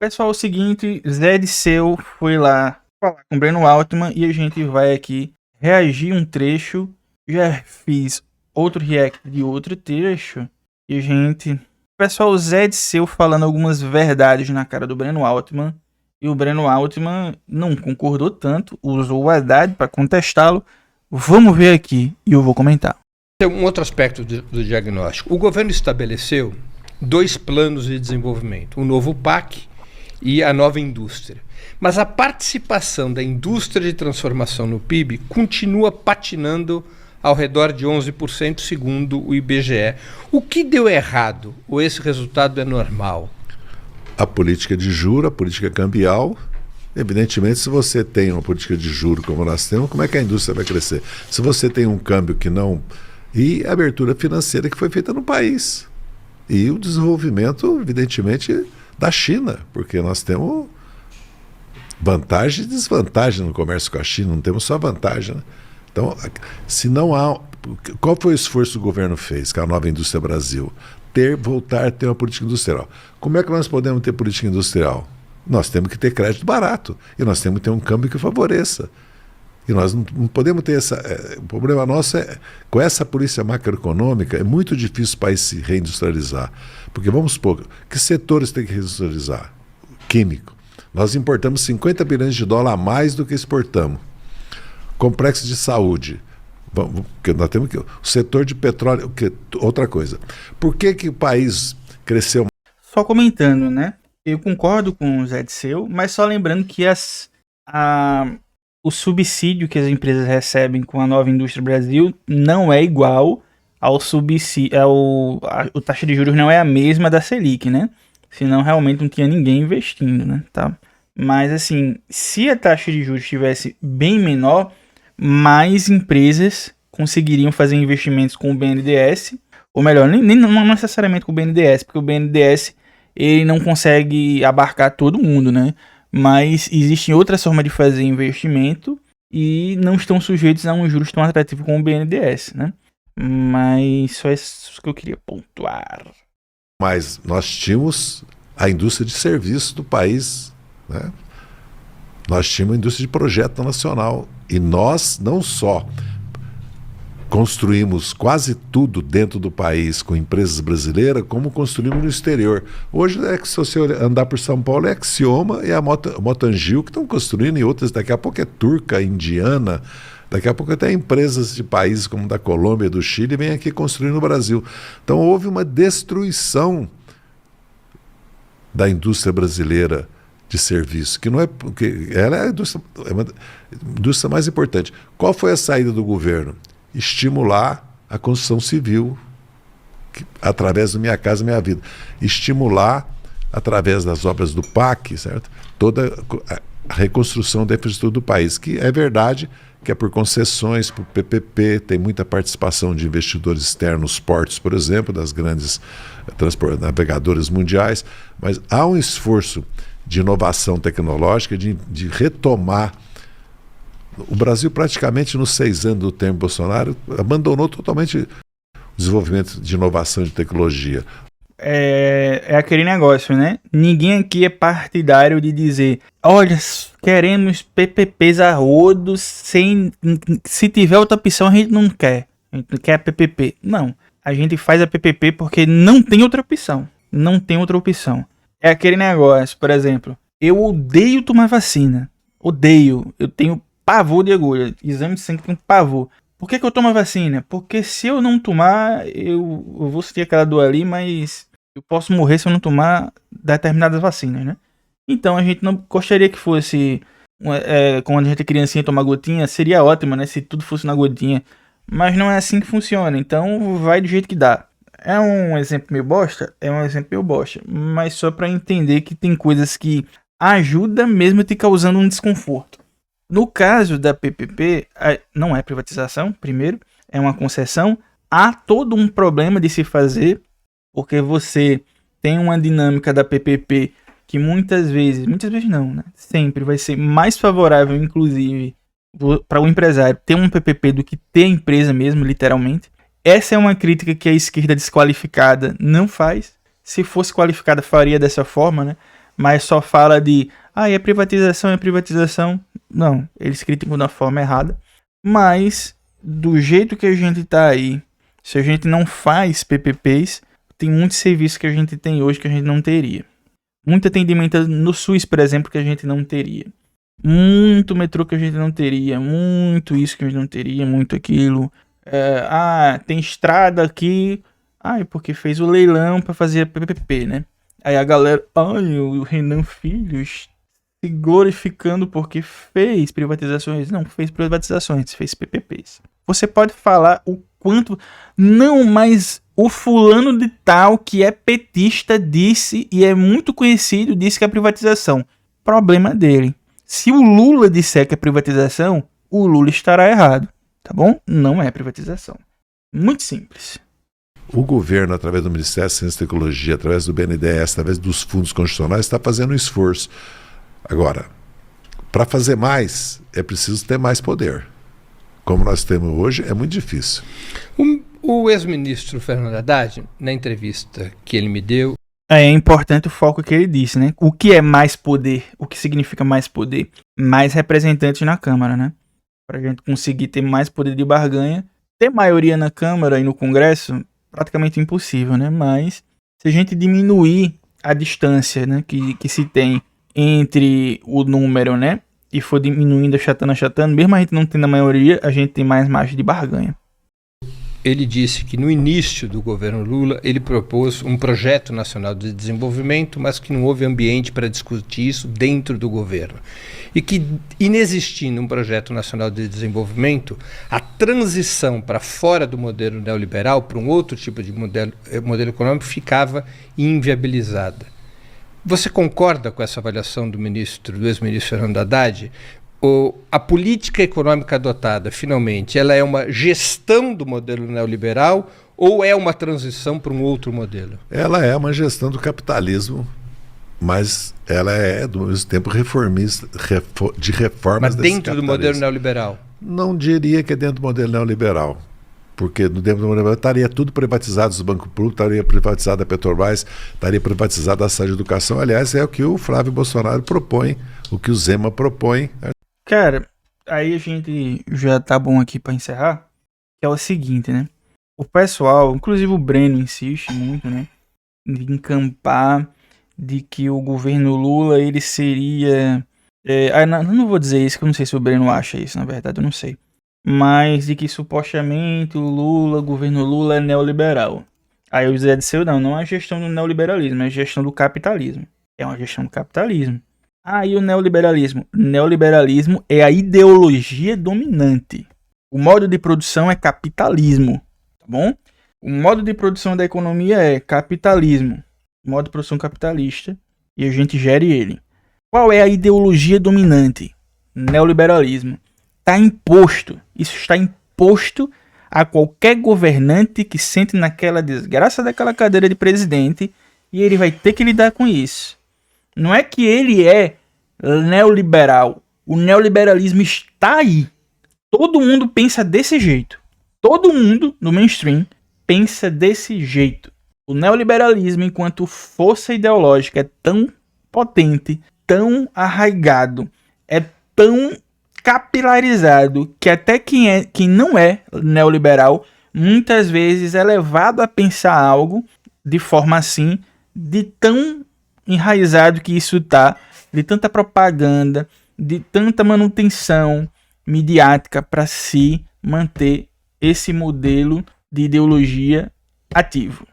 Pessoal, é o seguinte, Zé Disseu foi lá falar com o Breno Altman e a gente vai aqui reagir um trecho. Já fiz outro react de outro trecho e a gente... Pessoal, o Zé Disseu falando algumas verdades na cara do Breno Altman e o Breno Altman não concordou tanto, usou o Haddad para contestá-lo. Vamos ver aqui e eu vou comentar. Tem um outro aspecto do diagnóstico. O governo estabeleceu 2 planos de desenvolvimento, o novo PAC e a nova indústria. Mas a participação da indústria de transformação no PIB continua patinando ao redor de 11%, segundo o IBGE. O que deu errado? Ou esse resultado é normal? A política de juros, a política cambial. Evidentemente, se você tem uma política de juros como nós temos, como é que a indústria vai crescer? Se você tem um câmbio que não... E a abertura financeira que foi feita no país. E o desenvolvimento, evidentemente, da China, porque nós temos vantagem e desvantagem no comércio com a China, não temos só vantagem, né? Então, se não há... Qual foi o esforço que o governo fez, com a nova indústria Brasil? Voltar a ter uma política industrial. Como é que nós podemos ter política industrial? Nós temos que ter crédito barato. E nós temos que ter um câmbio que favoreça. E nós não podemos ter essa... o problema nosso é, com essa polícia macroeconômica, é muito difícil o país se reindustrializar. Porque, vamos supor, que setores tem que reindustrializar? Químico. Nós importamos 50 bilhões de dólares a mais do que exportamos. Complexo de saúde. Porque nós temos que... O setor de petróleo... outra coisa. Por que o país cresceu? Só comentando, né? Eu concordo com o Zé Disseu, mas só lembrando que o subsídio que as empresas recebem com a nova indústria Brasil não é igual ao subsídio... A taxa de juros não é a mesma da Selic, né? Senão realmente não tinha ninguém investindo, né? Tá? Mas assim, se a taxa de juros estivesse bem menor, mais empresas conseguiriam fazer investimentos com o BNDES, ou melhor, não necessariamente com o BNDES, porque o BNDES ele não consegue abarcar todo mundo, né? Mas existem outras formas de fazer investimento e não estão sujeitos a um juros tão atrativo como o BNDES, né? Mas só isso que eu queria pontuar. Mas nós tínhamos a indústria de serviços do país, né? Nós tínhamos a indústria de projeto nacional e nós não só construímos quase tudo dentro do país com empresas brasileiras, como construímos no exterior. Hoje, se você andar por São Paulo, é Axioma e a Motangil que estão construindo, e outras, daqui a pouco é turca, indiana, daqui a pouco até empresas de países como da Colômbia e do Chile vêm aqui construir no Brasil. Então houve uma destruição da indústria brasileira de serviço, que não é porque ela é a indústria mais importante. Qual foi a saída do governo? Estimular a construção civil através do Minha Casa Minha Vida. Estimular, através das obras do PAC, certo? Toda a reconstrução da infraestrutura do país, que é verdade que é por concessões, por PPP, tem muita participação de investidores externos, portos, por exemplo, das grandes navegadoras mundiais, mas há um esforço de inovação tecnológica, de retomar. O Brasil, praticamente nos 6 anos do termo Bolsonaro, abandonou totalmente o desenvolvimento de inovação de tecnologia. É aquele negócio, né? Ninguém aqui é partidário de dizer, olha, queremos PPPs a rodo, se tiver outra opção a gente não quer. A gente não quer a PPP. Não, a gente faz a PPP porque não tem outra opção. Não tem outra opção. É aquele negócio, por exemplo, eu odeio tomar vacina. Odeio. Eu tenho pavor de agulha. Exame de sangue tem pavor. Por que eu tomo a vacina? Porque se eu não tomar, eu vou sentir aquela dor ali, mas eu posso morrer se eu não tomar determinadas vacinas, né? Então a gente não gostaria que fosse, quando a gente é criancinha tomar gotinha, seria ótimo, né? Se tudo fosse na gotinha. Mas não é assim que funciona, então vai do jeito que dá. É um exemplo meio bosta? É um exemplo meio bosta. Mas só pra entender que tem coisas que ajudam mesmo te causando um desconforto. No caso da PPP, não é privatização, primeiro, é uma concessão. Há todo um problema de se fazer, porque você tem uma dinâmica da PPP que muitas vezes não, né? Sempre vai ser mais favorável, inclusive, para o empresário ter um PPP do que ter a empresa mesmo, literalmente. Essa é uma crítica que a esquerda desqualificada não faz. Se fosse qualificada, faria dessa forma, né? mas só fala de é privatização, é privatização. Não, eles criticam da forma errada. Mas, do jeito que a gente tá aí, se a gente não faz PPPs, tem muitos serviços que a gente tem hoje que a gente não teria. Muito atendimento no SUS, por exemplo, que a gente não teria. Muito metrô que a gente não teria. Muito isso que a gente não teria, muito aquilo. Tem estrada aqui. É porque fez o leilão pra fazer PPP, né? Aí a galera, o Renan Filhos se glorificando porque fez privatizações. Não fez privatizações, fez PPPs. Você pode falar o quanto... Não, mas o fulano de tal que é petista disse, e é muito conhecido, disse que é privatização. Problema dele. Se o Lula disser que é privatização, o Lula estará errado. Tá bom? Não é privatização. Muito simples. O governo, através do Ministério da Ciência e Tecnologia, através do BNDES, através dos fundos constitucionais, está fazendo um esforço. Agora, para fazer mais, é preciso ter mais poder. Como nós temos hoje, é muito difícil. O ex-ministro Fernando Haddad, na entrevista que ele me deu... É importante o foco que ele disse, né? O que é mais poder? O que significa mais poder? Mais representantes na Câmara, né? Para a gente conseguir ter mais poder de barganha. Ter maioria na Câmara e no Congresso, praticamente impossível, né? Mas se a gente diminuir a distância, né, que se tem entre o número, né, e for diminuindo, achatando, mesmo a gente não tendo a maioria, a gente tem mais margem de barganha. Ele disse que no início do governo Lula, ele propôs um projeto nacional de desenvolvimento, mas que não houve ambiente para discutir isso dentro do governo. E que, inexistindo um projeto nacional de desenvolvimento, a transição para fora do modelo neoliberal, para um outro tipo de modelo econômico, ficava inviabilizada. Você concorda com essa avaliação do ex-ministro Fernando Haddad? A política econômica adotada, finalmente, ela é uma gestão do modelo neoliberal ou é uma transição para um outro modelo? Ela é uma gestão do capitalismo, mas ela é, ao mesmo tempo, reformista, de reformas. Mas dentro do modelo neoliberal? Não diria que é dentro do modelo neoliberal. Porque no dentro do modelo neoliberal estaria tudo privatizado, os bancos públicos, estaria privatizada a Petrobras, estaria privatizada a saúde e educação. Aliás, é o que o Flávio Bolsonaro propõe, o que o Zema propõe. Cara, aí a gente já tá bom aqui pra encerrar, que é o seguinte, né? O pessoal, inclusive o Breno insiste muito, né? De encampar de que o governo Lula, ele seria... não vou dizer isso, que eu não sei se o Breno acha isso, na verdade, eu não sei. Mas de que supostamente o governo Lula é neoliberal. Aí o José disse, não é a gestão do neoliberalismo, é a gestão do capitalismo. É uma gestão do capitalismo. E o neoliberalismo? Neoliberalismo é a ideologia dominante. O modo de produção é capitalismo, tá bom? O modo de produção da economia é capitalismo. O modo de produção capitalista. E a gente gere ele. Qual é a ideologia dominante? Neoliberalismo. Está imposto. Isso está imposto a qualquer governante que sente naquela desgraça daquela cadeira de presidente. E ele vai ter que lidar com isso. Não é que ele é neoliberal. O neoliberalismo está aí. Todo mundo pensa desse jeito. Todo mundo no mainstream pensa desse jeito. O neoliberalismo, enquanto força ideológica, é tão potente, tão arraigado, é tão capilarizado, que até quem não é neoliberal, muitas vezes é levado a pensar algo de forma assim, de tão enraizado que isso tá, de tanta propaganda, de tanta manutenção midiática para se manter esse modelo de ideologia ativo.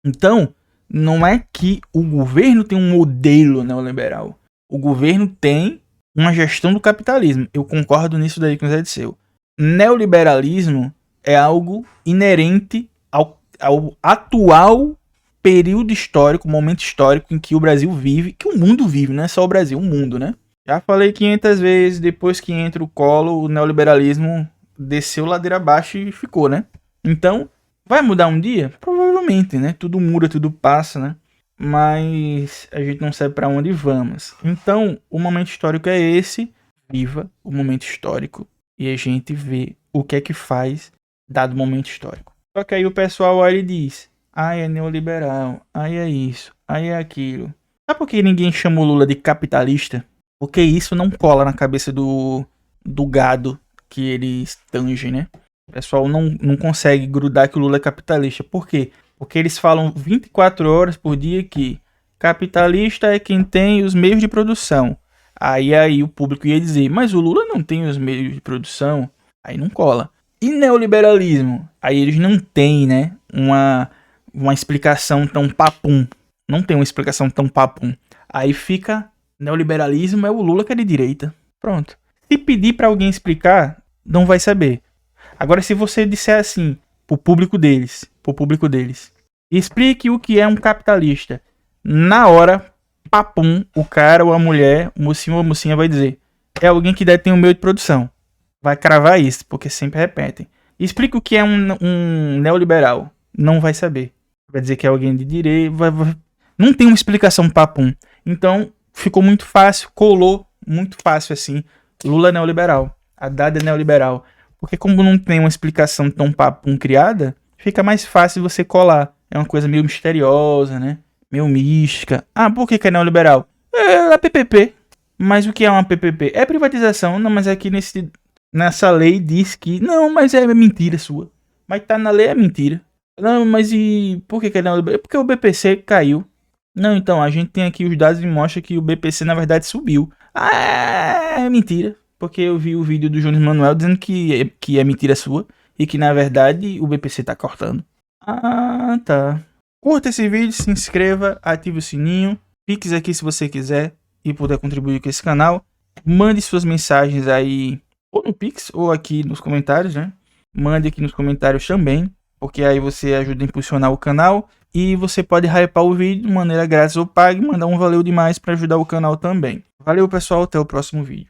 Então, não é que o governo tem um modelo neoliberal. O governo tem uma gestão do capitalismo. Eu concordo nisso daí com o Zé Disseu. Neoliberalismo é algo inerente ao atual período histórico, momento histórico em que o Brasil vive, que o mundo vive, não é só o Brasil, o mundo, né? Já falei 500 vezes, depois que entra o Collor, o neoliberalismo desceu ladeira abaixo e ficou, né? Então, vai mudar um dia? Provavelmente, né? Tudo muda, tudo passa, né? Mas a gente não sabe para onde vamos. Então, o momento histórico é esse. Viva o momento histórico. E a gente vê o que é que faz dado o momento histórico. Só que aí o pessoal olha e diz: é neoliberal, é isso, é aquilo. Sabe por que ninguém chama o Lula de capitalista? Porque isso não cola na cabeça do gado que eles tangem, né? O pessoal não consegue grudar que o Lula é capitalista. Por quê? Porque eles falam 24 horas por dia que capitalista é quem tem os meios de produção. Aí o público ia dizer, mas o Lula não tem os meios de produção. Aí não cola. E neoliberalismo? Aí eles não têm, né? Uma explicação tão papum. Não tem uma explicação tão papum. Aí fica, neoliberalismo é o Lula que é de direita. Pronto. Se pedir pra alguém explicar, não vai saber. Agora, se você disser assim, pro público deles, explique o que é um capitalista. Na hora, papum, o cara ou a mulher, o mocinho ou a mocinha vai dizer, é alguém que detém o meio de produção. Vai cravar isso, porque sempre repetem. Explique o que é um neoliberal. Não vai saber. Vai dizer que é alguém de direita. Não tem uma explicação papum. Então, ficou muito fácil, colou muito fácil assim. Lula é neoliberal. Haddad é neoliberal. Porque como não tem uma explicação tão papum criada, fica mais fácil você colar. É uma coisa meio misteriosa, né? Meio mística. Ah, por que é neoliberal? É a PPP. Mas o que é uma PPP? É privatização. Não, mas aqui nessa lei diz que... Não, mas é mentira sua. Mas tá na lei, é mentira. Não, mas e... Por que é neoliberal? É porque o BPC caiu. Não, então, a gente tem aqui os dados e mostra que o BPC, na verdade, subiu. Ah, é mentira. Porque eu vi o vídeo do Jones Manuel dizendo que é mentira sua. E que, na verdade, o BPC tá cortando. Ah, tá. Curta esse vídeo, se inscreva, ative o sininho. Pix aqui se você quiser e puder contribuir com esse canal. Mande suas mensagens aí, ou no Pix, ou aqui nos comentários, né? Mande aqui nos comentários também. Porque aí você ajuda a impulsionar o canal. E você pode hypar o vídeo de maneira grátis ou pague. Mandar um valeu demais para ajudar o canal também. Valeu, pessoal. Até o próximo vídeo.